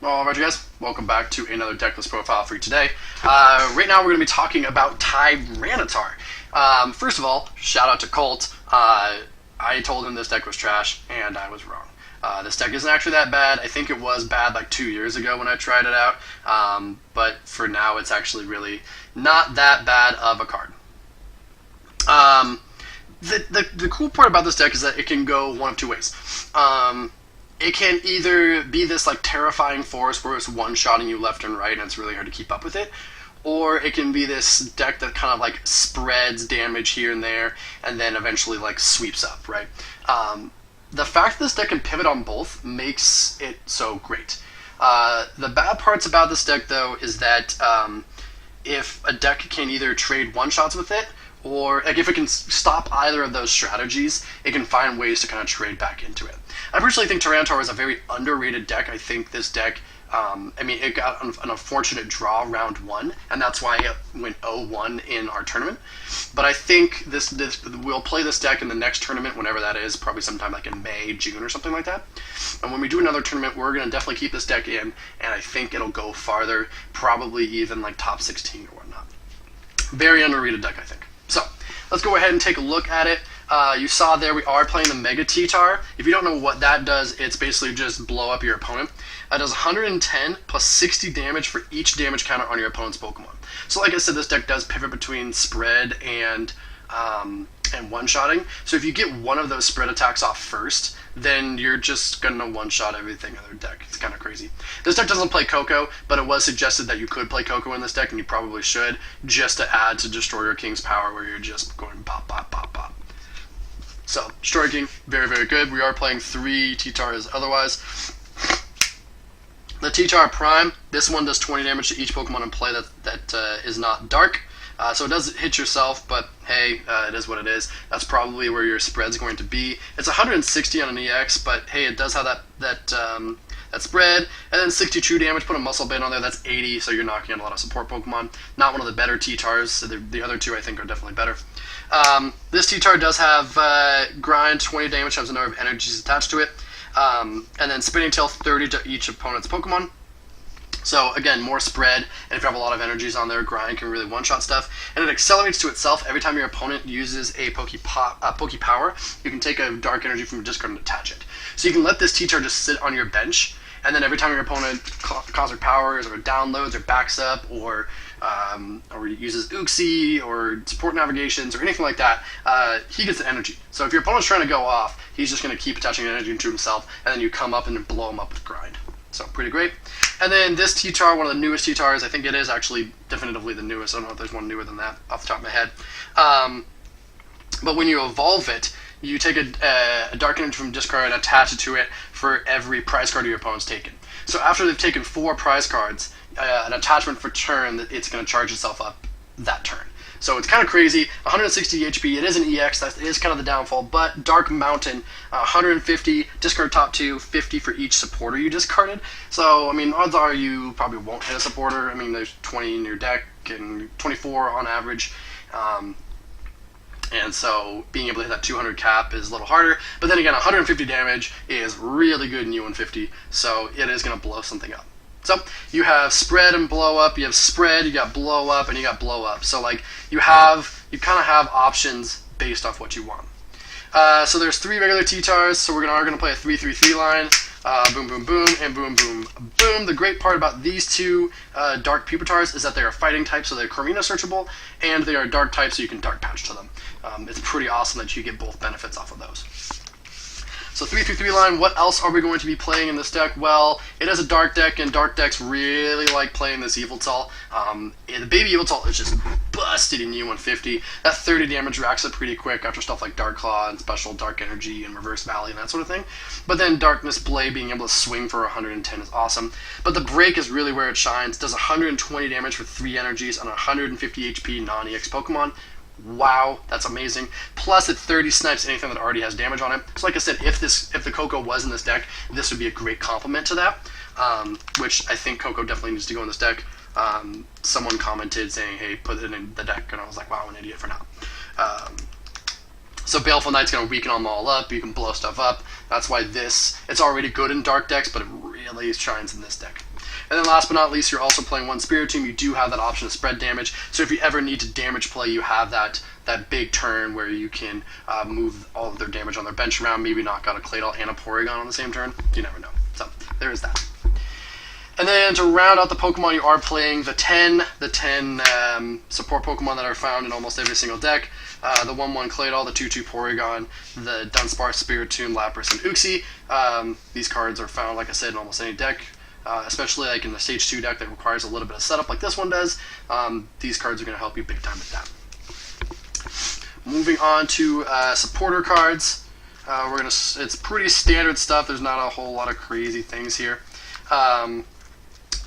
Alright, you guys, welcome back to another decklist profile for you today. Right now we're going to be talking about Tyranitar. First of all, shout out to Colt. I told him this deck was trash, and I was wrong. This deck isn't actually that bad. I think it was bad like 2 years ago when I tried it out, but for now it's actually really not that bad of a card. The cool part about this deck is that it can go one of two ways. It can either be this like terrifying force where it's one-shotting you left and right and it's really hard to keep up with it, or it can be this deck that kind of like spreads damage here and there and then eventually like sweeps up, right? The fact that this deck can pivot on both makes it so great. The bad parts about this deck though is that if a deck can either trade one-shots with it, or like if it can stop either of those strategies, it can find ways to kind of trade back into it. I personally think Tyranitar is a very underrated deck. I think this deck, it got an unfortunate draw round 1, and that's why it went 0-1 in our tournament. But I think we'll play this deck in the next tournament, whenever that is, probably sometime like in May, June, or something like that. And when we do another tournament, we're going to definitely keep this deck in, and I think it'll go farther, probably even like top 16 or whatnot. Very underrated deck, I think. So, let's go ahead and take a look at it. You saw there we are playing the Mega T-Tar. If you don't know what that does, it's basically just blow up your opponent. It does 110 plus 60 damage for each damage counter on your opponent's Pokemon. So like I said, this deck does pivot between spread and one-shotting. So if you get one of those spread attacks off first, then you're just going to one-shot everything in their deck. It's kind of crazy. This deck doesn't play Coco, but it was suggested that you could play Coco in this deck, and you probably should, just to add to Destroyer King's power, where you're just going pop, pop, pop, pop. So, Destroyer King, very, very good. We are playing 3 T-Tars otherwise. The T-Tar Prime, this one does 20 damage to each Pokemon in play that is not dark. So it does hit yourself, but hey, it is what it is. That's probably where your spread's going to be. It's 160 on an EX, but hey, it does have that spread. And then 62 damage, put a Muscle Band on there, that's 80, so you're knocking out a lot of support Pokemon. Not one of the better T-Tars, so the other two I think are definitely better. This T-Tar does have Grind, 20 damage, has a number of energies attached to it. And then Spinning Tail, 30 to each opponent's Pokemon. So again, more spread, and if you have a lot of energies on there, Grind can really one-shot stuff. And it accelerates to itself every time your opponent uses a Poke Power. You can take a Dark Energy from your discard and attach it. So you can let this T-Tar just sit on your bench, and then every time your opponent Cosmic Powers, or downloads, or backs up, or uses Uxie, or Support Navigations, or anything like that, he gets the energy. So if your opponent's trying to go off, he's just going to keep attaching energy to himself, and then you come up and then blow him up with Grind. So pretty great. And then this T-Tar, one of the newest T-Tars, I think it is actually definitively the newest. I don't know if there's one newer than that off the top of my head. But when you evolve it, you take a Dark Energy from discard and attach it to it for every prize card your opponent's taken. So after they've taken 4 prize cards, an attachment for turn, it's going to charge itself up that turn. So it's kind of crazy. 160 HP, it is an EX, that is kind of the downfall, but Dark Mountain, 150, discard top 2, 50 for each supporter you discarded. So, I mean, odds are you probably won't hit a supporter. I mean, there's 20 in your deck, and 24 on average. And so being able to hit that 200 cap is a little harder. But then again, 150 damage is really good in U150, so it is going to blow something up. So you have spread and blow up, you have spread, you got blow up, and you got blow up. So like you kind of have options based off what you want. So there's 3 regular T-Tars, so we're gonna play a 3-3-3 line. Boom, boom, boom, and boom, boom, boom. The great part about these 2 dark Pupitar's is that they are fighting types, so they're Corina searchable, and they are dark types, so you can dark patch to them. It's pretty awesome that you get both benefits off of those. So 3-3-3 line, what else are we going to be playing in this deck? Well, it is a dark deck, and dark decks really like playing this Yveltal. The baby Yveltal is just busted in U150. That 30 damage racks up pretty quick after stuff like Dark Claw and Special Dark Energy and Reverse Valley and that sort of thing. But then Darkness Blade being able to swing for 110 is awesome. But the break is really where it shines. It does 120 damage for 3 energies on 150 HP non-EX Pokemon. Wow, that's amazing. Plus it 30 snipes anything that already has damage on it. So like I said, if the Coco was in this deck, this would be a great complement to that, which I think Coco definitely needs to go in this deck. Someone commented saying, hey, put it in the deck, and I was like, wow, I'm an idiot for now. So Baleful Knight's going to weaken them all up, you can blow stuff up. That's why it's already good in dark decks, but it really shines in this deck. And then last but not least, you're also playing one Spiritomb. You do have that option to spread damage. So if you ever need to damage play, you have that big turn where you can move all of their damage on their bench around, maybe knock out a Claydol and a Porygon on the same turn. You never know. So there is that. And then to round out the Pokemon, you are playing the 10 support Pokemon that are found in almost every single deck. The 1-1 Claydol, the 2-2 Porygon, the Dunsparce, Spiritomb, Lapras, and Uxie. These cards are found, like I said, in almost any deck, especially like in the Stage 2 deck that requires a little bit of setup like this one does. These cards are going to help you big time with that. Moving on to supporter cards. It's pretty standard stuff. There's not a whole lot of crazy things here.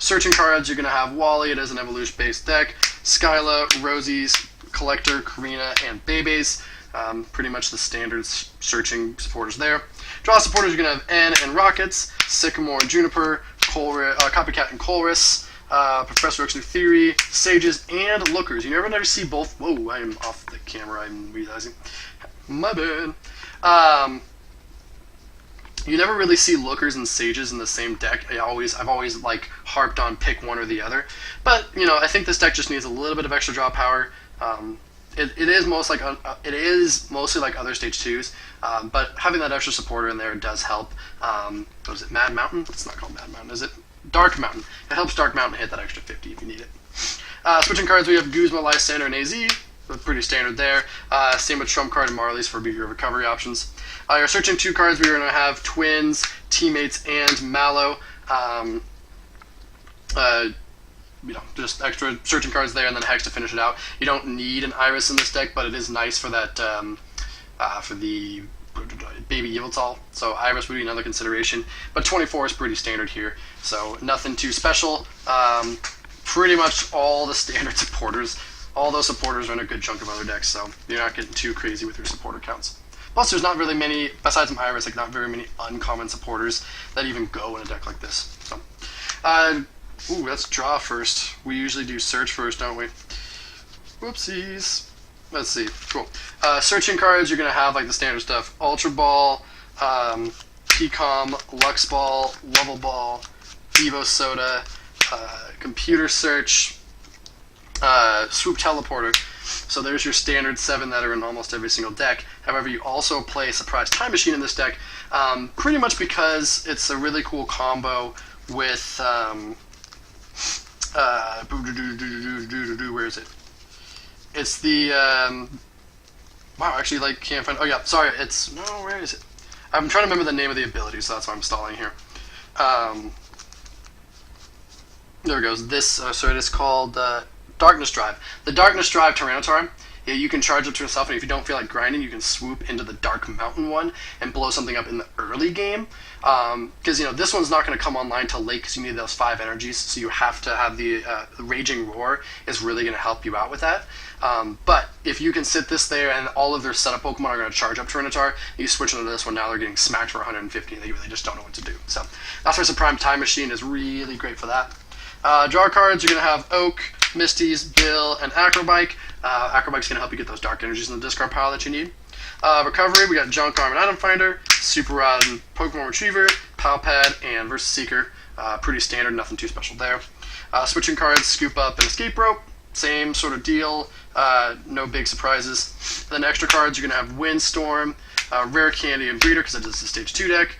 Searching cards, you're going to have Wally. It is an evolution-based deck. Skyla, Rosie's, Collector, Karina, and Bebes. Pretty much the standard searching supporters there. Draw supporters, you're going to have N and Rockets, Sycamore and Juniper, Copycat and Colress, Professor Oak's New Theory, Sages, and Lookers. You never see both. Whoa, I am off the camera, I'm realizing. My bad. You never really see Lookers and Sages in the same deck. I've always like harped on pick one or the other. But I think this deck just needs a little bit of extra draw power. It is mostly like other Stage 2s, but having that extra supporter in there does help. What is it, Mad Mountain? It's not called Mad Mountain, is it? Dark Mountain. It helps Dark Mountain hit that extra 50 if you need it. Switching cards, we have Guzma, Lysander, and AZ. Pretty standard there. Same with Trump Card and Marley's for bigger recovery options. You're searching 2 cards. We're going to have Twins, Teammates, and Mallow. Just extra searching cards there, and then Hex to finish it out. You don't need an Iris in this deck, but it is nice for that for the Baby Yveltal. So Iris would be another consideration. But 24 is pretty standard here, so nothing too special. Pretty much all the standard supporters. All those supporters are in a good chunk of other decks, so you're not getting too crazy with your supporter counts. Plus, there's not really many, besides from Iris, not very many uncommon supporters that even go in a deck like this. So, let's draw first. We usually do search first, don't we? Whoopsies. Let's see. Cool. Searching cards, you're going to have like the standard stuff. Ultra Ball, Pecom, Lux Ball, Level Ball, Evo Soda, Computer Search, Swoop Teleporter. So there's your standard 7 that are in almost every single deck. However, you also play Surprise Time Machine in this deck, pretty much because it's a really cool combo with, where is it? It's the, wow, actually, like, can't find, oh yeah, sorry, it's, no, where is it? I'm trying to remember the name of the ability, so that's why I'm stalling here. There it goes. So it is called, Darkness Drive. The Darkness Drive Tyranitar, yeah, you can charge up to yourself, and if you don't feel like grinding, you can swoop into the Dark Mountain one and blow something up in the early game. Because, this one's not going to come online till late because you need those 5 energies, so you have to have the Raging Roar is really going to help you out with that. But if you can sit this there and all of their setup Pokemon are going to charge up Tyranitar, you switch into this one, now they're getting smacked for 150, and they really just don't know what to do. So that's why Supreme Time Machine is really great for that. Draw cards, you're going to have Oak, Misty's, Bill, and Acrobike. Acrobike's going to help you get those dark energies in the discard pile that you need. Recovery, we got Junk Arm and Item Finder, Super Rod and Pokemon Retriever, Palpad, and Versus Seeker. Pretty standard, nothing too special there. Switching cards, Scoop Up and Escape Rope. Same sort of deal, no big surprises. Then extra cards, you're going to have Windstorm, Rare Candy, and Breeder, because it is the Stage 2 deck.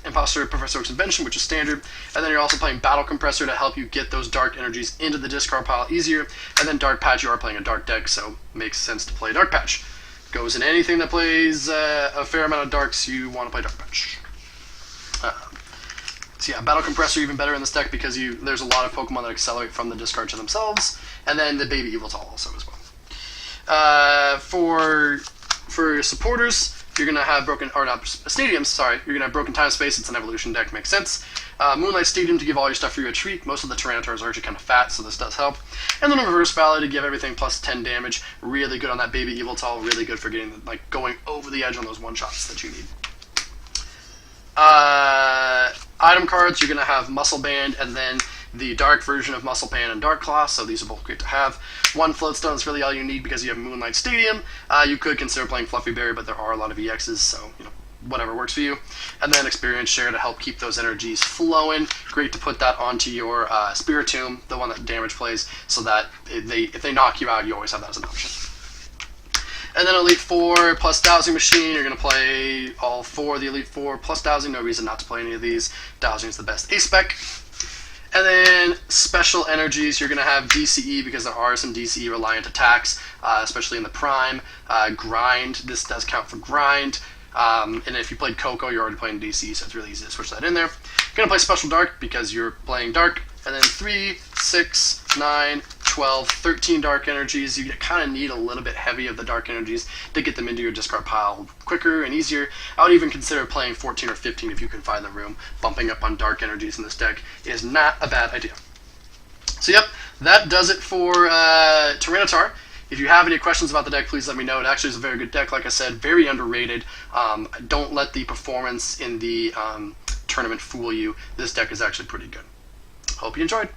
Imposter, Professor Oak's Invention, which is standard. And then you're also playing Battle Compressor to help you get those dark energies into the discard pile easier. And then Dark Patch, you are playing a dark deck, so makes sense to play Dark Patch. Goes in anything that plays a fair amount of darks, you want to play Dark Patch. So yeah, Battle Compressor even better in this deck because there's a lot of Pokemon that accelerate from the discard to themselves. And then the Baby Yveltal also as well. For supporters, you're going to have you're going to have Broken Time Space. It's an evolution deck, makes sense. Moonlight Stadium to give all your stuff for you a treat. Most of the Tyranitars are actually kind of fat, so this does help. And then a Reverse Valley to give everything plus 10 damage. Really good on that Baby Yveltal, really good for getting, going over the edge on those one-shots that you need. Item cards, you're going to have Muscle Band, and then the dark version of Muscle Band and Dark Claw, so these are both great to have. 1 Floatstone is really all you need because you have Moonlight Stadium. You could consider playing Fluffy Berry, but there are a lot of EXs, so whatever works for you. And then Experience Share to help keep those energies flowing. Great to put that onto your Spiritomb, the one that damage plays, so that if they knock you out, you always have that as an option. And then Elite Four plus Dowsing Machine. You're going to play all four of the Elite Four plus Dowsing. No reason not to play any of these. Dowsing is the best A-Spec. And then Special Energies, you're going to have DCE because there are some DCE reliant attacks, especially in the Prime. Grind, this does count for Grind. And if you played Coco, you're already playing DCE, so it's really easy to switch that in there. You're going to play Special Dark because you're playing Dark. And then 3, 6, 9, 12, 13 Dark Energies. You kind of need a little bit heavy of the Dark Energies to get them into your discard pile quicker and easier. I would even consider playing 14 or 15 if you can find the room. Bumping up on Dark Energies in this deck is not a bad idea. So yep, that does it for Tyranitar. If you have any questions about the deck, please let me know. It actually is a very good deck, like I said, very underrated. Don't let the performance in the tournament fool you. This deck is actually pretty good. Hope you enjoyed.